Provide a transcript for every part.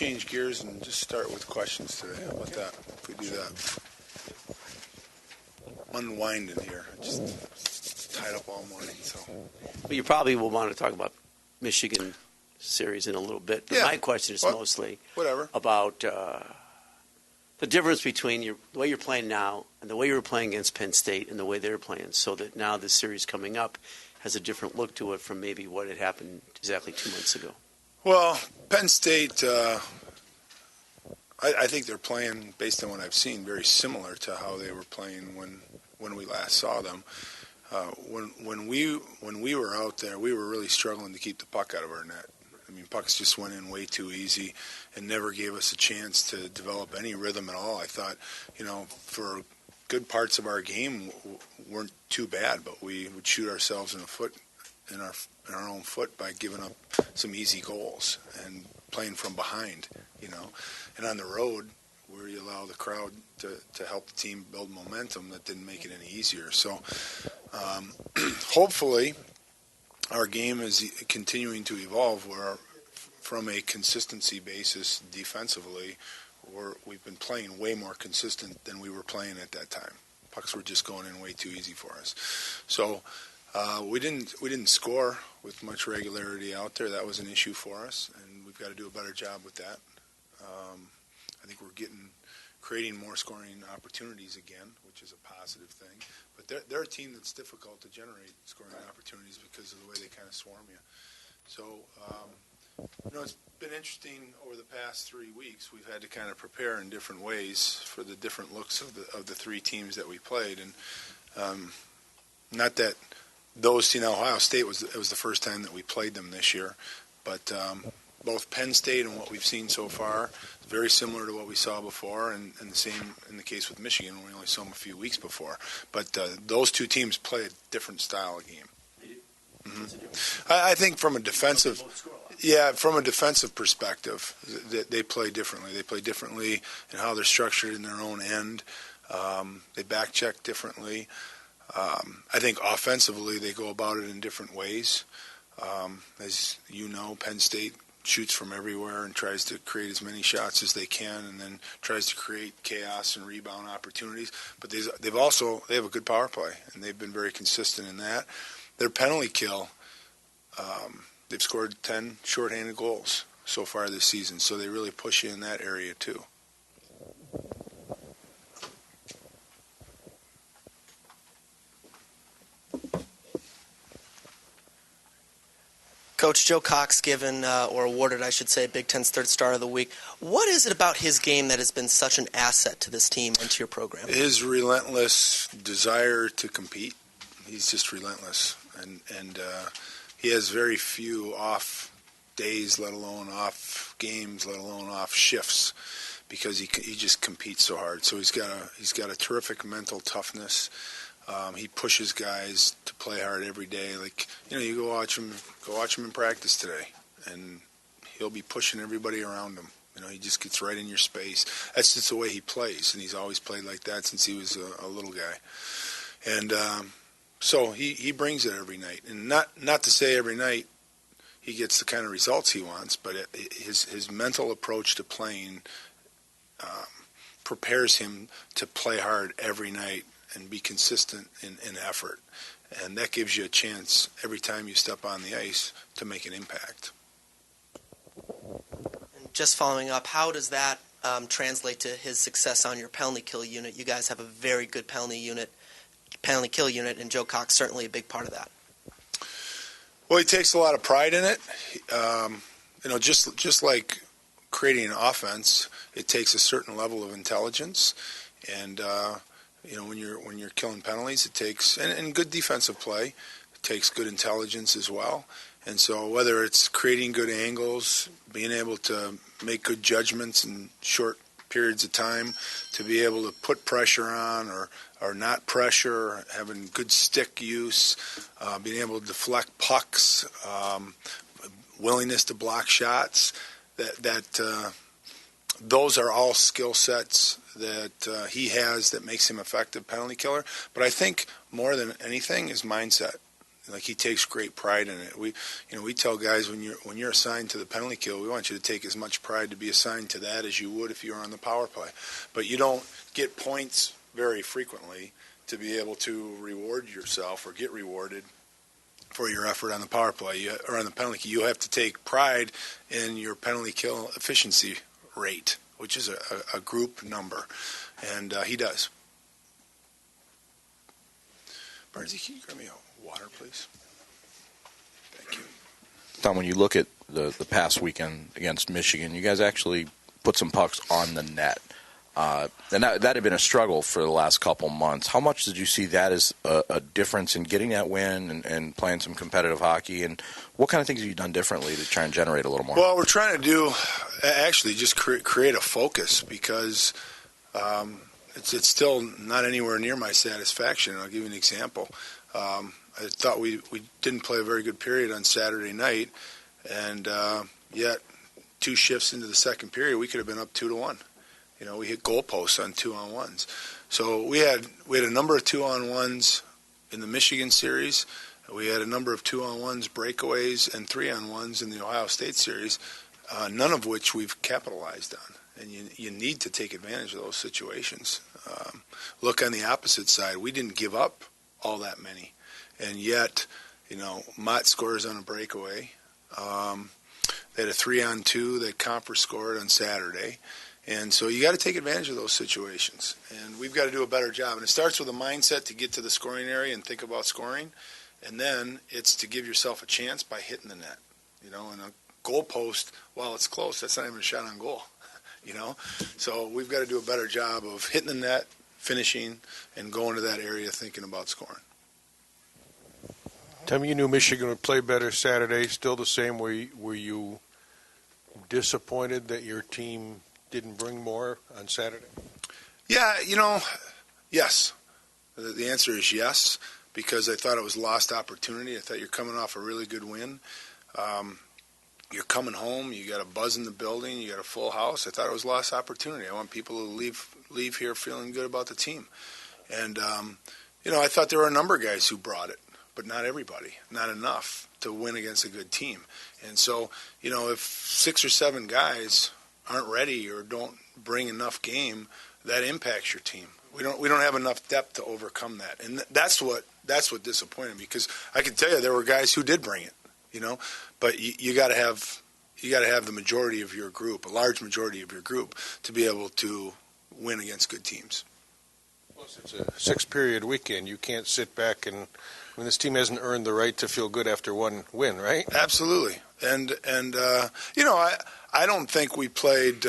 change gears and just start with questions today? How about that? If we do that. Unwinding here. Just tied up all morning. So. Well, you probably will want to talk about Michigan series in a little bit. But my question is mostly about the difference between the way you're playing now and the way you were playing against Penn State and the way they're playing, so that now this series coming up has a different look to it from maybe what had happened exactly 2 months ago. Well, Penn State, I think they're playing, based on what I've seen, very similar to how they were playing when we last saw them. When we were out there, we were really struggling to keep the puck out of our net. I mean, pucks just went in way too easy and never gave us a chance to develop any rhythm at all. I thought, for good parts of our game weren't too bad, but we would shoot ourselves in our own foot by giving up some easy goals and playing from behind, And on the road, where you allow the crowd to help the team build momentum, that didn't make it any easier. So hopefully our game is continuing to evolve where from a consistency basis defensively, we've been playing way more consistent than we were playing at that time. Pucks were just going in way too easy for us. So we didn't score with much regularity out there. That was an issue for us, and we've got to do a better job with that. I think we're creating more scoring opportunities again, which is a positive thing. But they're a team that's difficult to generate scoring opportunities because of the way they kind of swarm you. So, it's been interesting over the past 3 weeks. We've had to kind of prepare in different ways for the different looks of the three teams that we played. And not that those, Ohio State was the first time that we played them this year, but both Penn State and what we've seen so far is very similar to what we saw before, and the same in the case with Michigan. We only saw them a few weeks before. But those two teams play a different style of game. Mm-hmm. I think from a defensive perspective, they play differently. They play differently in how they're structured in their own end. They back check differently. I think offensively they go about it in different ways. As you know, Penn State shoots from everywhere and tries to create as many shots as they can, and then tries to create chaos and rebound opportunities. But they have a good power play, and they've been very consistent in that. Their penalty kill, they've scored 10 shorthanded goals so far this season, so they really push you in that area too. Coach Joe Cox given, or awarded, I should say, Big Ten's third star of the week. What is it about his game that has been such an asset to this team and to your program? His relentless desire to compete. He's just relentless. And he has very few off days, let alone off games, let alone off shifts, because he just competes so hard. So he's got a terrific mental toughness. He pushes guys to play hard every day. Like, you go watch him in practice today, and he'll be pushing everybody around him. He just gets right in your space. That's just the way he plays, and he's always played like that since he was a little guy. And so he brings it every night. And not to say every night he gets the kind of results he wants, but his mental approach to playing prepares him to play hard every night and be consistent in effort. And that gives you a chance every time you step on the ice to make an impact. And just following up, how does that translate to his success on your penalty kill unit? You guys have a very good penalty kill unit, and Joe Cox certainly a big part of that. Well, he takes a lot of pride in it. Just like creating an offense, it takes a certain level of intelligence, and when you're killing penalties, it takes and good defensive play. It takes good intelligence as well. And so whether it's creating good angles, being able to make good judgments in short periods of time, to be able to put pressure on or not pressure, having good stick use, being able to deflect pucks, willingness to block shots, those are all skill sets that he has that makes him effective penalty killer. But I think more than anything is mindset. like he takes great pride in it. We tell guys when you're assigned to the penalty kill, we want you to take as much pride to be assigned to that as you would if you were on the power play. But you don't get points very frequently to be able to reward yourself or get rewarded for your effort on the power play or on the penalty kill. You have to take pride in your penalty kill efficiency rate, which is a group number, and he does. Barnesy, can you grab me a water, please? Thank you. Tom, when you look at the past weekend against Michigan, you guys actually put some pucks on the net. And that had been a struggle for the last couple months. How much did you see that as a difference in getting that win and playing some competitive hockey? And what kind of things have you done differently to try and generate a little more? Well, we're trying to do actually just create a focus because it's still not anywhere near my satisfaction. I'll give you an example. I thought we didn't play a very good period on Saturday night, and yet 2 shifts into the second period, we could have been up 2-1. We hit goalposts on 2-on-1s. So we had a number of 2-on-1s in the Michigan series. We had a number of 2-on-1s, breakaways, and 3-on-1s in the Ohio State series, none of which we've capitalized on. And you need to take advantage of those situations. Look on the opposite side. We didn't give up all that many. And yet, Mott scores on a breakaway. They had a 3-on-2 that Comfer scored on Saturday. And so you got to take advantage of those situations. And we've got to do a better job. And it starts with a mindset to get to the scoring area and think about scoring. And then it's to give yourself a chance by hitting the net. And a goal post, while it's close, that's not even a shot on goal. So we've got to do a better job of hitting the net, finishing, and going to that area thinking about scoring. Tell me, you knew Michigan would play better Saturday. Still the same? Were you disappointed that your team didn't bring more on Saturday? Yeah, yes. The answer is yes, because I thought it was lost opportunity. I thought you're coming off a really good win. You're coming home. You got a buzz in the building. You got a full house. I thought it was lost opportunity. I want people to leave here feeling good about the team. And, I thought there were a number of guys who brought it, but not everybody, not enough to win against a good team. And so, if 6 or 7 guys aren't ready or don't bring enough game, that impacts your team. We don't have enough depth to overcome that, and that's what disappointed me, because I can tell you there were guys who did bring it, but you got to have the majority of your group, a large majority of your group, to be able to win against good teams. Plus, it's a 6-period weekend. You can't sit back and. This team hasn't earned the right to feel good after one win, right? Absolutely, and I don't think we played.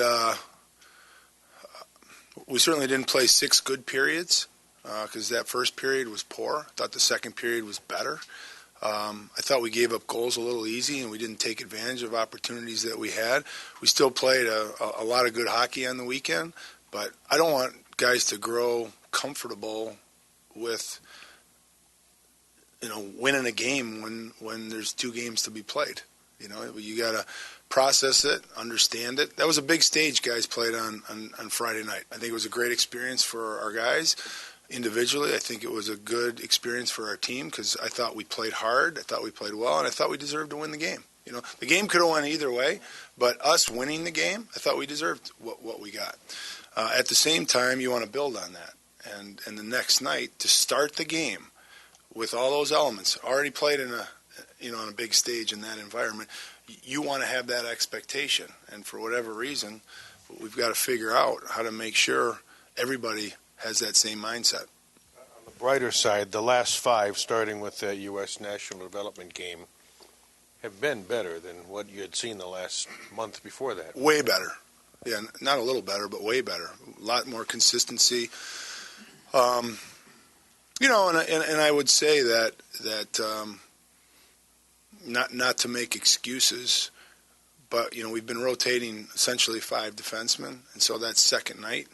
We certainly didn't play 6 good periods because that first period was poor. I thought the second period was better. I thought we gave up goals a little easy, and we didn't take advantage of opportunities that we had. We still played a lot of good hockey on the weekend, but I don't want guys to grow comfortable with winning a game when there's 2 games to be played. You got to process it, understand it. That was a big stage guys played on Friday night. I think it was a great experience for our guys individually. I think it was a good experience for our team because I thought we played hard. I thought we played well, and I thought we deserved to win the game. The game could have went either way, but us winning the game, I thought we deserved what we got. At the same time, you want to build on that. And the next night, to start the game with all those elements, already played on a big stage in that environment, you want to have that expectation. And for whatever reason, we've got to figure out how to make sure everybody has that same mindset. On the brighter side, the last 5, starting with the U.S. National Development game, have been better than what you had seen the last month before that. Way better. Yeah, not a little better, but way better. A lot more consistency. And I would say that not to make excuses, but we've been rotating essentially 5 defensemen, and so that second night,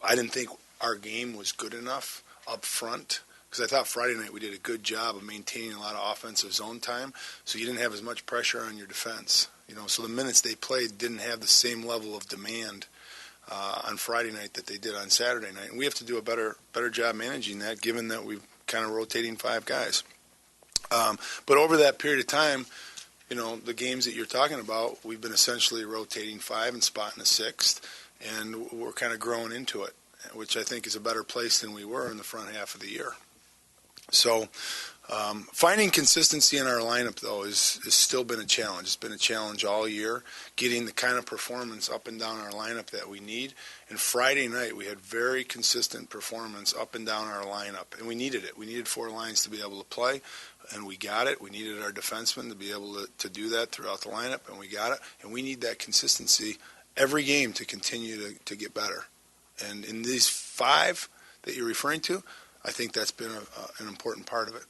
I didn't think our game was good enough up front, because I thought Friday night we did a good job of maintaining a lot of offensive zone time, so you didn't have as much pressure on your defense. So the minutes they played didn't have the same level of demand on Friday night that they did on Saturday night, and we have to do a better job managing that, given that we're kind of rotating 5 guys. But over that period of time, the games that you're talking about, we've been essentially rotating 5 and spotting a 6th, and we're kind of growing into it, which I think is a better place than we were in the front half of the year. So finding consistency in our lineup, though, is still been a challenge. It's been a challenge all year, getting the kind of performance up and down our lineup that we need. And Friday night, we had very consistent performance up and down our lineup, and we needed it. We needed 4 lines to be able to play, and we got it. We needed our defensemen to be able to do that throughout the lineup, and we got it. And we need that consistency every game to continue to get better. And in these 5 that you're referring to, I think that's been an important part of it.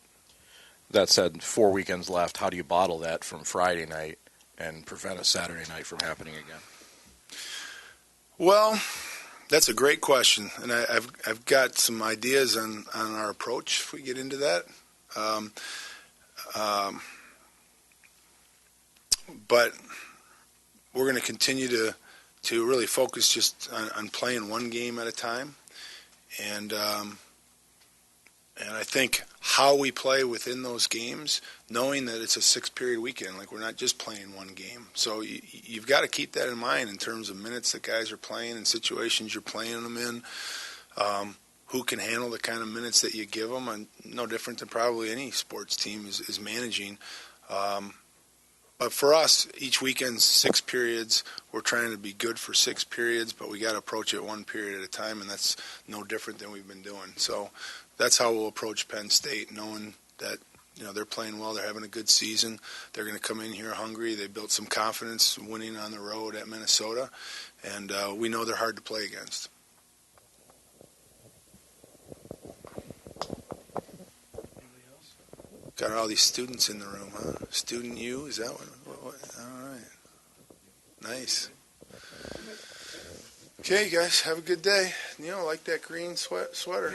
That said, 4 weekends left. How do you bottle that from Friday night and prevent a Saturday night from happening again? Well, that's a great question, and I've got some ideas on our approach if we get into that. But we're going to continue to really focus just on playing one game at a time, and I think how we play within those games, knowing that it's a 6-period weekend, like we're not just playing one game. So you've got to keep that in mind in terms of minutes that guys are playing and situations you're playing them in. Who can handle the kind of minutes that you give them, and no different than probably any sports team is managing. But for us, each weekend's 6 periods. We're trying to be good for 6 periods, but we got to approach it 1 period at a time, and that's no different than we've been doing. So that's how we'll approach Penn State, knowing that they're playing well, they're having a good season. They're going to come in here hungry. They built some confidence winning on the road at Minnesota, and we know they're hard to play against. Got all these students in the room, huh? Student U, is that what? All right. Nice. Okay, you guys, have a good day. Like that green sweater.